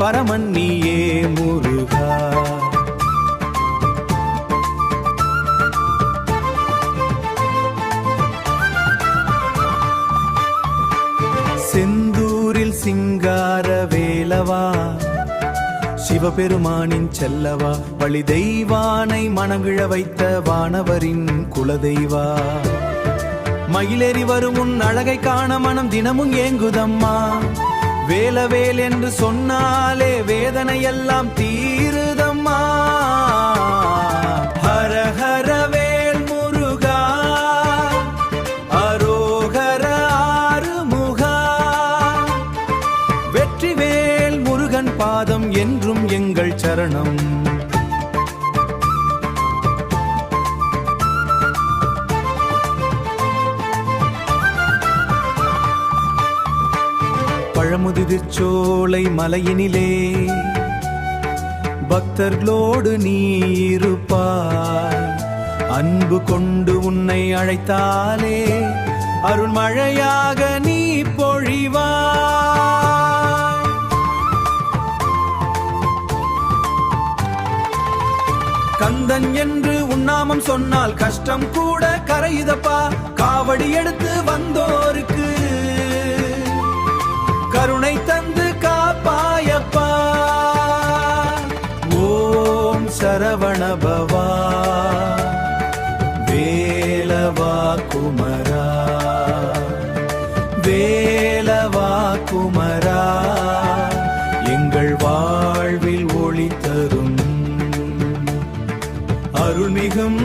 பரமன் நீயே முருகா. செந்தூரில் சிங்கார வேலவா, சிவபெருமானின் செல்லவா, வழி தெய்வானை மனங்கிழ வைத்த வானவரின் குலதெய்வா. மயிலேறி வரும் உன் அழகை காண மனம் தினமும் ஏங்குதம்மா. வேலவேல் என்று சொன்னாலே வேதனை எல்லாம் தீருதம்மா. ஹர ஹர வேல் முருகா, அரோகர ஆறுமுகா. வெற்றிவேல் முருகன் பாதம் என்றும் எங்கள் சரணம். பழமுதிர்ச்சோலை மலையினிலே பக்தர்களோடு நீ இருப்பாய். அன்பு கொண்டு உன்னை அழைத்தாலே அருள்மழையாக நீ பொழிவாய். கந்தன் என்று உன்னாமம் சொன்னால் கஷ்டம் கூட கரையுதப்பா. காவடி எடுத்து வந்தோருக்கு கருணை தந்து காப்பாயப்பா. ஓம் சரவணபவா, வேலவா குமரா, வேலவா குமரா. எங்கள் வாழ்வில் ஒளி தரும் அருள்மிகும்